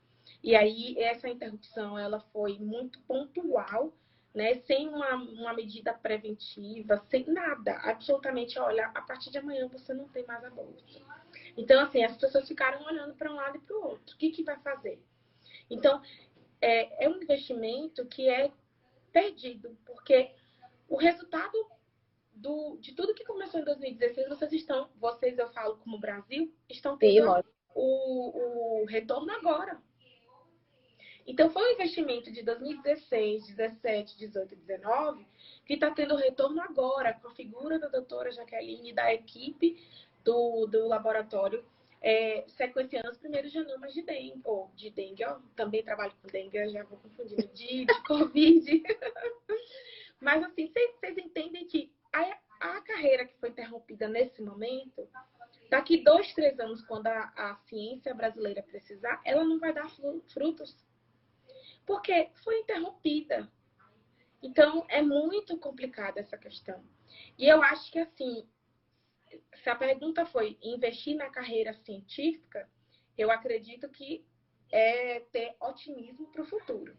E aí essa interrupção ela foi muito pontual, né? Sem uma medida preventiva, sem nada, absolutamente, olha, a partir de amanhã você não tem mais a bolsa. Então, assim, as pessoas ficaram olhando para um lado e para o outro. O que vai fazer? Então, é um investimento que é perdido, porque o resultado de tudo que começou em 2016, vocês, eu falo como Brasil, estão tendo o retorno agora. Então, foi um investimento de 2016, 17, 18 e 19 que está tendo retorno agora, com a figura da doutora Jaqueline e da equipe do laboratório, sequenciando os primeiros genomas de dengue, também trabalho com dengue, já vou confundindo, de Covid. Mas, assim, vocês entendem que a carreira que foi interrompida nesse momento, daqui 2, 3 anos, quando a ciência brasileira precisar, ela não vai dar frutos, porque foi interrompida. Então, é muito complicada essa questão. E eu acho que, assim, se a pergunta foi investir na carreira científica, eu acredito que é ter otimismo para o futuro.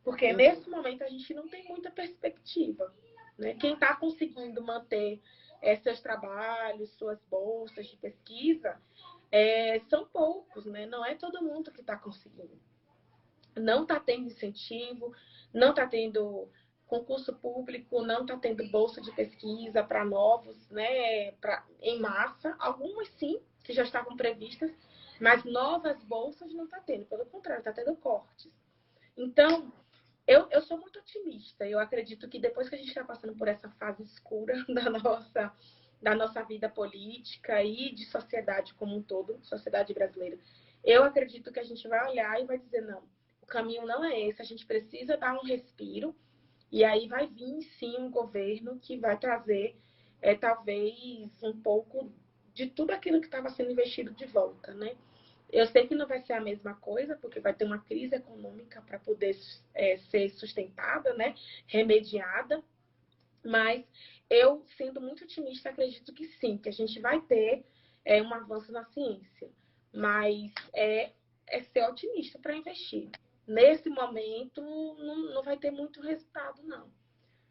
Porque nesse momento a gente não tem muita perspectiva, né? Quem está conseguindo manter seus trabalhos, suas bolsas de pesquisa, são poucos, né? Não é todo mundo que está conseguindo. Não está tendo incentivo, não está tendo concurso público, não está tendo bolsa de pesquisa para novos, né, em massa. Algumas sim, que já estavam previstas, mas novas bolsas não está tendo. Pelo contrário, está tendo cortes. Então, eu sou muito otimista. Eu acredito que depois que a gente está passando por essa fase escura da nossa vida política e de sociedade como um todo, sociedade brasileira, eu acredito que a gente vai olhar e vai dizer, não, o caminho não é esse, a gente precisa dar um respiro, e aí vai vir, sim, um governo que vai trazer, talvez, um pouco de tudo aquilo que estava sendo investido de volta, né? Eu sei que não vai ser a mesma coisa, porque vai ter uma crise econômica para poder ser sustentada, né? Remediada, mas eu, sendo muito otimista, acredito que sim, que a gente vai ter um avanço na ciência, mas é ser otimista para investir. Nesse momento, não vai ter muito resultado, não.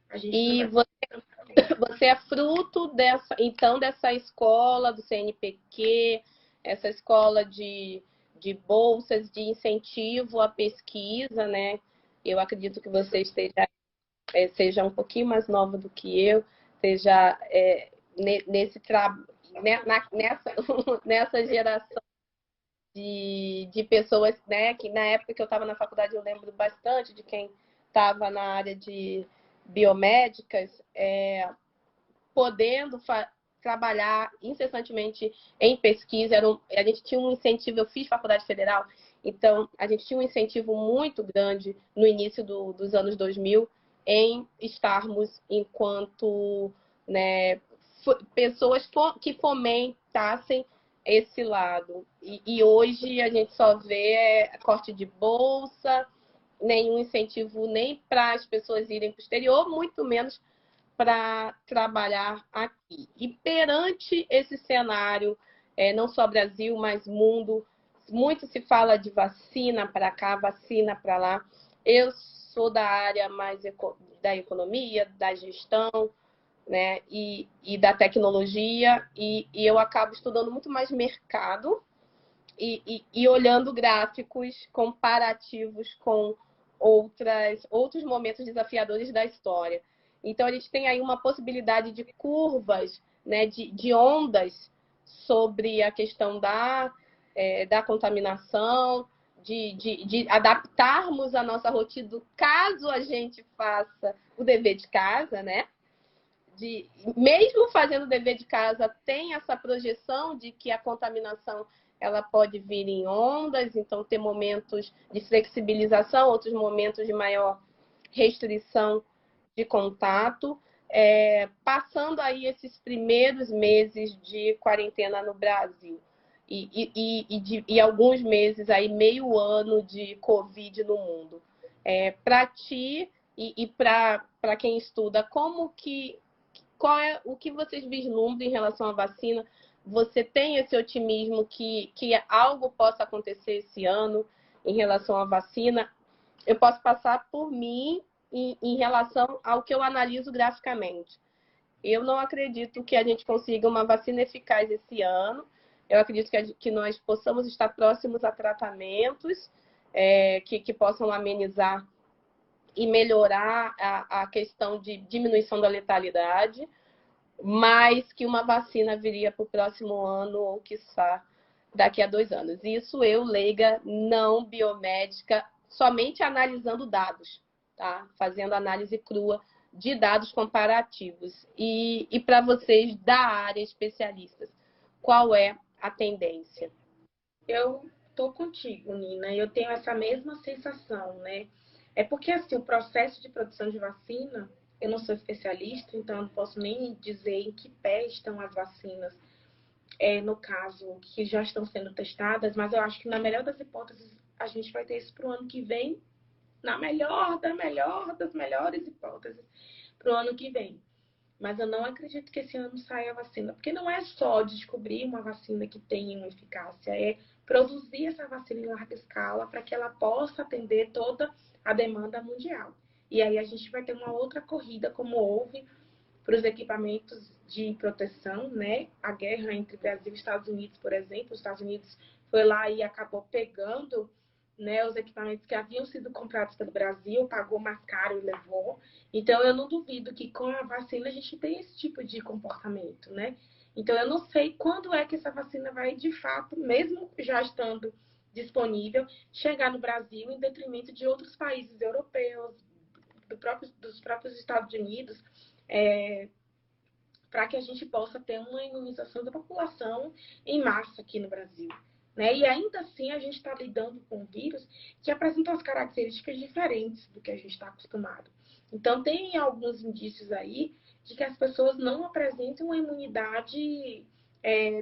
A gente e você é fruto dessa escola do CNPq, essa escola de bolsas, de incentivo à pesquisa, né? Eu acredito que você seja um pouquinho mais nova do que eu, seja nessa geração de pessoas, né? Que na época que eu estava na faculdade eu lembro bastante de quem estava na área de biomédicas, podendo trabalhar incessantemente em pesquisa. A gente tinha um incentivo, eu fiz faculdade federal, então a gente tinha um incentivo muito grande no início dos anos 2000 em estarmos enquanto, né, pessoas que fomentassem esse lado. E hoje a gente só vê corte de bolsa, nenhum incentivo nem para as pessoas irem para o exterior, muito menos para trabalhar aqui. E perante esse cenário, não só Brasil, mas mundo, muito se fala de vacina para cá, vacina para lá. Eu sou da área mais da economia, da gestão, né, e da tecnologia, e eu acabo estudando muito mais mercado e olhando gráficos comparativos com outros momentos desafiadores da história. Então, a gente tem aí uma possibilidade de curvas, né, de ondas sobre a questão da contaminação, de adaptarmos a nossa rotina caso a gente faça o dever de casa, né? Mesmo fazendo o dever de casa, tem essa projeção de que a contaminação ela pode vir em ondas, então ter momentos de flexibilização, outros momentos de maior restrição de contato, passando aí esses primeiros meses de quarentena no Brasil e alguns meses aí, meio ano de Covid no mundo. Para ti e para quem estuda, qual é o que vocês vislumbram em relação à vacina? Você tem esse otimismo que algo possa acontecer esse ano? em relação à vacina, eu posso passar por mim em relação ao que eu analiso graficamente. Eu não acredito que a gente consiga uma vacina eficaz esse ano. Eu acredito que nós possamos estar próximos a tratamentos que possam amenizar e melhorar a questão de diminuição da letalidade, mas que uma vacina viria para o próximo ano ou, quiçá, daqui a 2 anos. Isso eu, leiga, não biomédica, somente analisando dados, tá? Fazendo análise crua de dados comparativos. E para vocês da área, especialistas, qual é a tendência? Eu tô contigo, Nina. Eu tenho essa mesma sensação, né? É porque, assim, o processo de produção de vacina, eu não sou especialista, então eu não posso nem dizer em que pé estão as vacinas, no caso, que já estão sendo testadas, mas eu acho que, na melhor das hipóteses, a gente vai ter isso para o ano que vem, na melhor das melhores hipóteses, para o ano que vem. Mas eu não acredito que esse ano saia a vacina, porque não é só descobrir uma vacina que tenha uma eficácia, é produzir essa vacina em larga escala para que ela possa atender toda a demanda mundial. E aí a gente vai ter uma outra corrida, como houve para os equipamentos de proteção, né? A guerra entre Brasil e Estados Unidos, por exemplo, os Estados Unidos foi lá e acabou pegando, né, os equipamentos que haviam sido comprados pelo Brasil, pagou mais caro e levou. Então, eu não duvido que com a vacina a gente tem esse tipo de comportamento, né? Então, eu não sei quando é que essa vacina vai, de fato, mesmo já estando disponível, chegar no Brasil em detrimento de outros países europeus, dos próprios Estados Unidos, para que a gente possa ter uma imunização da população em massa aqui no Brasil. Né? E ainda assim a gente está lidando com um vírus que apresenta as características diferentes do que a gente está acostumado. Então tem alguns indícios aí de que as pessoas não apresentam uma imunidade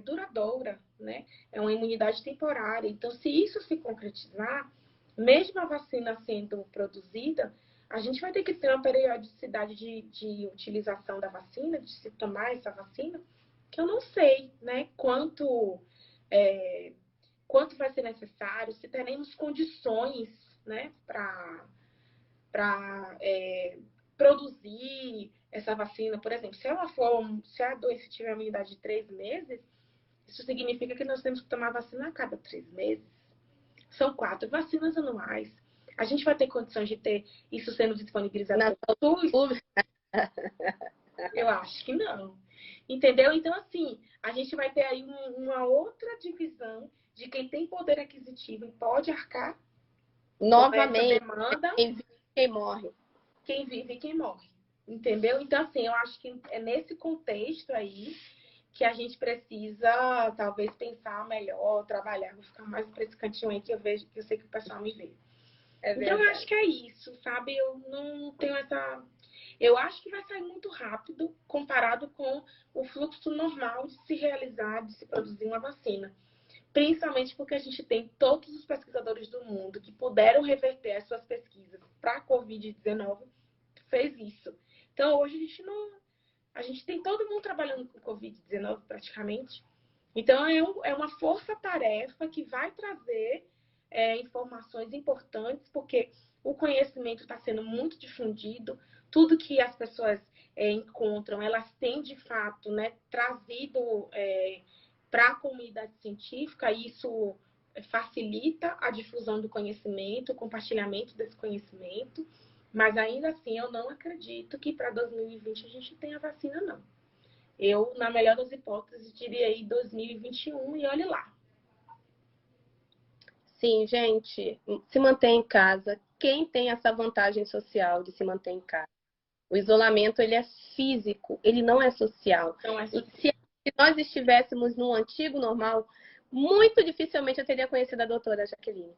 duradoura, né? É uma imunidade temporária. Então, se isso se concretizar, mesmo a vacina sendo produzida, a gente vai ter que ter uma periodicidade de utilização da vacina, de se tomar essa vacina, que eu não sei, né, quanto vai ser necessário, se teremos condições, né, para produzir essa vacina. Por exemplo, se a doença tiver uma imunidade de 3 meses, isso significa que nós temos que tomar vacina a cada 3 meses. São 4 vacinas anuais. A gente vai ter condições de ter isso sendo disponibilizado pelo SUS? Eu acho que não. Entendeu? Então, assim, a gente vai ter aí uma outra divisão de quem tem poder aquisitivo e pode arcar novamente com essa demanda. Quem vive e quem morre. Quem vive e quem morre. Entendeu? Então, assim, eu acho que é nesse contexto aí que a gente precisa, talvez, pensar melhor, trabalhar. Vou ficar mais para esse cantinho aí que eu vejo, que eu sei que o pessoal me vê. Então, eu acho que é isso, sabe? Eu não tenho essa... Eu acho que vai sair muito rápido comparado com o fluxo normal de se realizar, de se produzir uma vacina. Principalmente porque a gente tem todos os pesquisadores do mundo que puderam reverter as suas pesquisas para a Covid-19, fez isso. Então, hoje a gente tem todo mundo trabalhando com Covid-19 praticamente. Então, é uma força-tarefa que vai trazer informações importantes, porque o conhecimento está sendo muito difundido, tudo que as pessoas encontram, elas têm, de fato, né, trazido para a comunidade científica, e isso facilita a difusão do conhecimento, o compartilhamento desse conhecimento, mas ainda assim eu não acredito que para 2020 a gente tenha vacina, não. Eu, na melhor das hipóteses, diria aí 2021 e olhe lá. Sim, gente, se mantém em casa. Quem tem essa vantagem social de se manter em casa? O isolamento, ele é físico, ele não é social. Não é social. E se nós estivéssemos no antigo normal, muito dificilmente eu teria conhecido a doutora Jaqueline.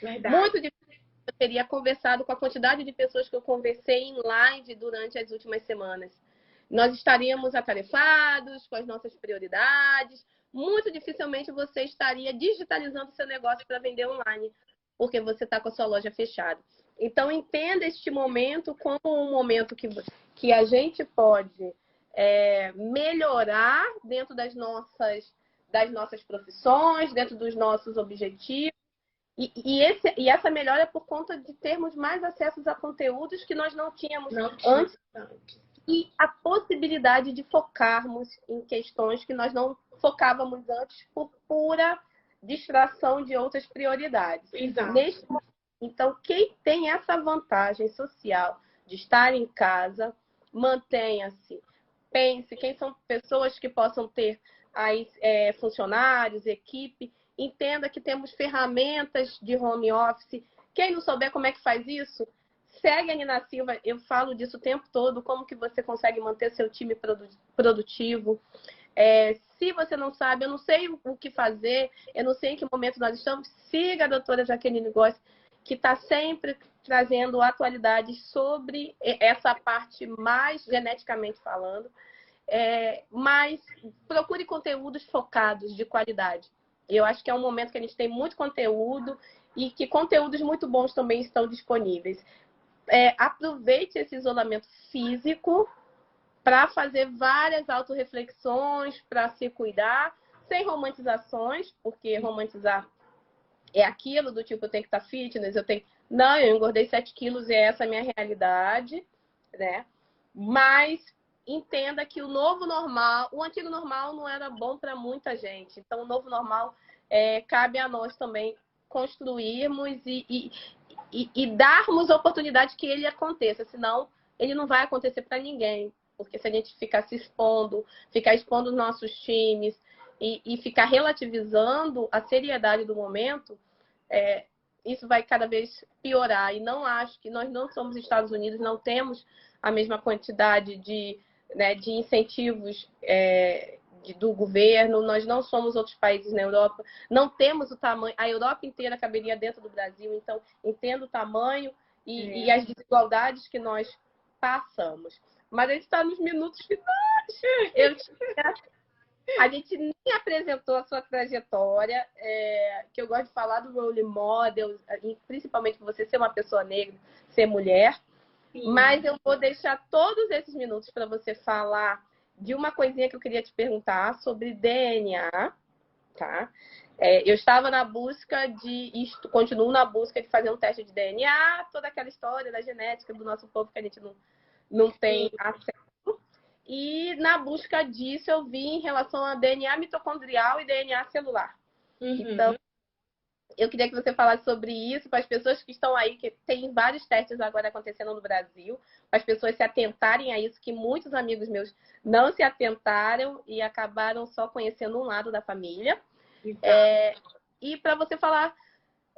Verdade. Muito dificilmente eu teria conversado com a quantidade de pessoas que eu conversei em live durante as últimas semanas. Nós estaríamos atarefados com as nossas prioridades. Muito dificilmente você estaria digitalizando seu negócio para vender online, porque você está com a sua loja fechada. Então, entenda este momento como um momento que a gente pode melhorar dentro das nossas profissões, dentro dos nossos objetivos, E essa melhora é por conta de termos mais acessos a conteúdos que nós não tínhamos antes. E a possibilidade de focarmos em questões que nós não focávamos antes por pura distração de outras prioridades. Exato. Então, quem tem essa vantagem social de estar em casa, mantenha-se, pense quem são pessoas que possam ter aí, funcionários, equipe, entenda que temos ferramentas de home office. Quem não souber como é que faz isso, segue a Nina Silva, eu falo disso o tempo todo, como que você consegue manter seu time produtivo. Se você não sabe, eu não sei o que fazer, eu não sei em que momento nós estamos, siga a doutora Jaqueline Góes, que está sempre trazendo atualidades sobre essa parte mais geneticamente falando, mas procure conteúdos focados, de qualidade. Eu acho que é um momento que a gente tem muito conteúdo e que conteúdos muito bons também estão disponíveis. Aproveite esse isolamento físico para fazer várias autorreflexões, para se cuidar, sem romantizações, porque romantizar é aquilo do tipo, eu tenho que estar fitness, Não, eu engordei 7 quilos e essa é a minha realidade, né? Mas entenda que o novo normal, o antigo normal não era bom para muita gente. Então, o novo normal cabe a nós também construirmos e darmos a oportunidade que ele aconteça, senão ele não vai acontecer para ninguém. Porque se a gente ficar se expondo, ficar expondo os nossos times e ficar relativizando a seriedade do momento, isso vai cada vez piorar. E não acho que nós não somos Estados Unidos, não temos a mesma quantidade de incentivos do governo, nós não somos outros países na Europa, não temos o tamanho, a Europa inteira caberia dentro do Brasil, então entendo o tamanho e as desigualdades que nós passamos. Mas a gente está nos minutos finais. A gente nem apresentou a sua trajetória, que eu gosto de falar do role model, principalmente você ser uma pessoa negra, ser mulher. Sim. Mas eu vou deixar todos esses minutos para você falar de uma coisinha que eu queria te perguntar sobre DNA, tá? Eu estava na busca continuo na busca de fazer um teste de DNA, toda aquela história da genética do nosso povo que a gente não tem acesso. E na busca disso eu vi em relação a DNA mitocondrial e DNA celular. Então, eu queria que você falasse sobre isso para as pessoas que estão aí, que tem vários testes agora acontecendo no Brasil, para as pessoas se atentarem a isso, que muitos amigos meus não se atentaram e acabaram só conhecendo um lado da família. E para você falar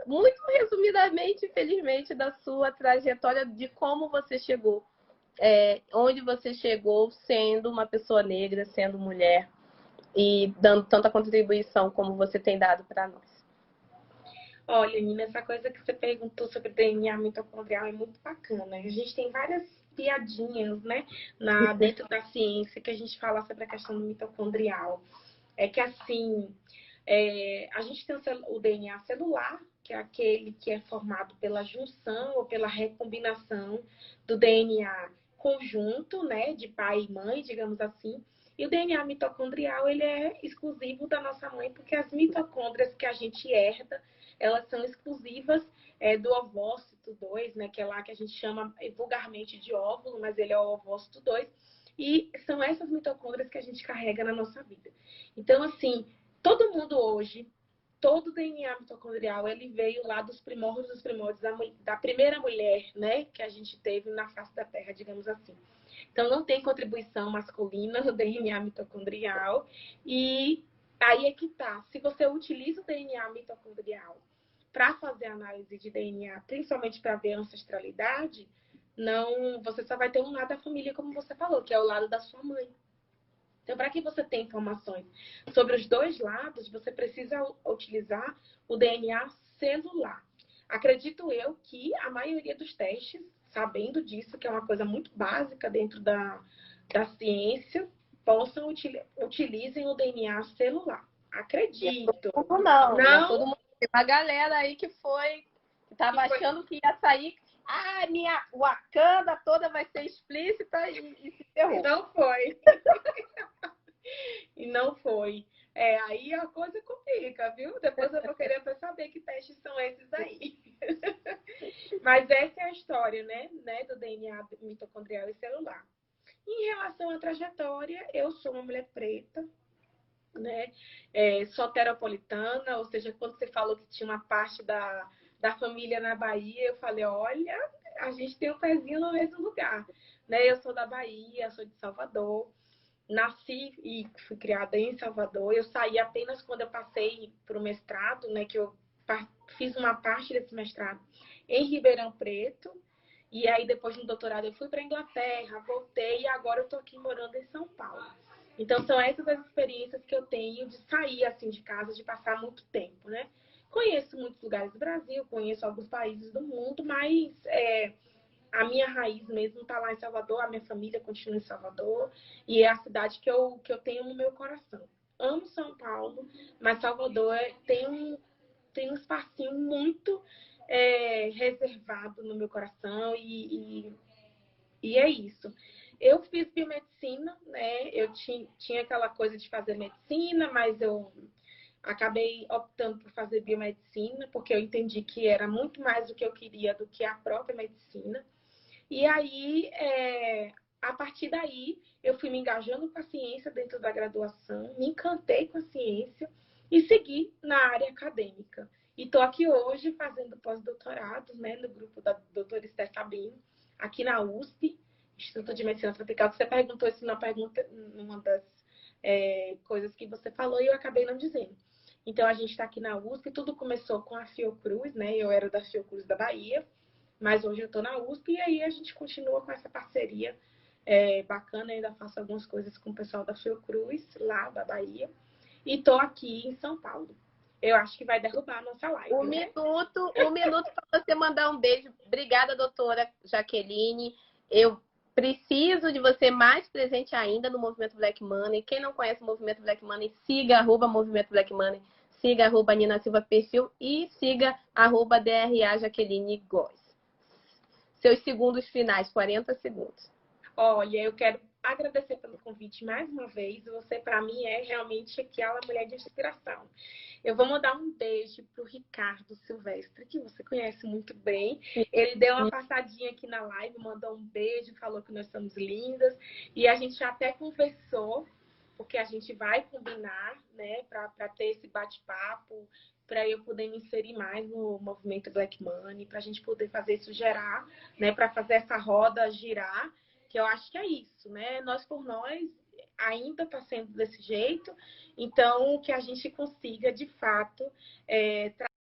muito resumidamente, infelizmente, da sua trajetória, de como você chegou, onde você chegou sendo uma pessoa negra, sendo mulher e dando tanta contribuição como você tem dado para nós. Olha, Nina, essa coisa que você perguntou sobre DNA mitocondrial é muito bacana. A gente tem várias piadinhas, né, dentro da ciência que a gente fala sobre a questão do mitocondrial. É que, assim, a gente tem o DNA celular, que é aquele que é formado pela junção ou pela recombinação do DNA conjunto, né, de pai e mãe, digamos assim. E o DNA mitocondrial, ele é exclusivo da nossa mãe, porque as mitocôndrias que a gente herda, elas são exclusivas do ovócito 2, né, que é lá que a gente chama vulgarmente de óvulo, mas ele é o ovócito 2. E são essas mitocôndrias que a gente carrega na nossa vida. Então, assim, todo mundo hoje, todo o DNA mitocondrial, ele veio lá dos primórdios da primeira mulher, né, que a gente teve na face da Terra, digamos assim. Então, não tem contribuição masculina no DNA mitocondrial. E aí é que tá. Se você utiliza o DNA mitocondrial para fazer análise de DNA, principalmente para ver a ancestralidade, você só vai ter um lado da família, como você falou, que é o lado da sua mãe. Então, para que você tenha informações sobre os dois lados, você precisa utilizar o DNA celular. Acredito eu que a maioria dos testes, sabendo disso, que é uma coisa muito básica dentro da ciência, utilizem o DNA celular. Acredito. Não. Todo mundo. Tem uma galera aí que estava achando que ia sair. Minha Wakanda toda vai ser explícita e se ferrou. E não foi. E não foi. Aí a coisa complica. polêmica, viu? Depois eu vou querer até saber que testes são esses aí. Mas essa é a história, né, do DNA mitocondrial e celular. Em relação à trajetória, eu sou uma mulher preta, né, soteropolitana, ou seja, quando você falou que tinha uma parte da família na Bahia, eu falei, olha, a gente tem um pezinho no mesmo lugar, né? Eu sou da Bahia, sou de Salvador, nasci e fui criada em Salvador. Eu saí apenas quando eu passei para o mestrado, né, que eu fiz uma parte desse mestrado em Ribeirão Preto, e aí depois no doutorado eu fui para a Inglaterra, voltei e agora eu estou aqui morando em São Paulo. Então são essas as experiências que eu tenho de sair assim de casa, de passar muito tempo, né? Conheço muitos lugares do Brasil, conheço alguns países do mundo, mas a minha raiz mesmo está lá em Salvador, a minha família continua em Salvador, e é a cidade que eu tenho no meu coração. Amo São Paulo, mas Salvador tem um espacinho muito reservado no meu coração, e é isso. Eu fiz biomedicina, né? Eu tinha aquela coisa de fazer medicina, mas eu acabei optando por fazer biomedicina, porque eu entendi que era muito mais do que eu queria do que a própria medicina. E aí, a partir daí, eu fui me engajando com a ciência dentro da graduação, me encantei com a ciência e segui na área acadêmica. E estou aqui hoje fazendo pós-doutorado, né, no grupo da doutora Esther Sabino, aqui na USP, Instituto de Medicina Tropical, que você perguntou isso numa das coisas que você falou e eu acabei não dizendo. Então, a gente está aqui na USP, tudo começou com a Fiocruz, né? Eu era da Fiocruz da Bahia, mas hoje eu estou na USP e aí a gente continua com essa parceria bacana. Eu ainda faço algumas coisas com o pessoal da Fiocruz, lá da Bahia, e estou aqui em São Paulo. Eu acho que vai derrubar a nossa live, né? Um minuto para você mandar um beijo. Obrigada, doutora Jaqueline. Eu preciso de você mais presente ainda no Movimento Black Money. Quem não conhece o Movimento Black Money, siga @Movimento Black Money, siga @Nina Silva Perfil e siga @DRA Jaqueline Góes. Seus segundos finais, 40 segundos. Olha, eu quero agradecer pelo convite mais uma vez. Você, para mim, é realmente aquela mulher de inspiração. Eu vou mandar um beijo para o Ricardo Silvestre, que você conhece muito bem. Ele deu uma passadinha aqui na live, mandou um beijo, falou que nós somos lindas. E a gente já até conversou, porque a gente vai combinar, né, para ter esse bate-papo, para eu poder me inserir mais no movimento Black Money, para a gente poder fazer isso gerar, né, para fazer essa roda girar, que eu acho que é isso, né? Nós por nós ainda está sendo desse jeito, então que a gente consiga, de fato,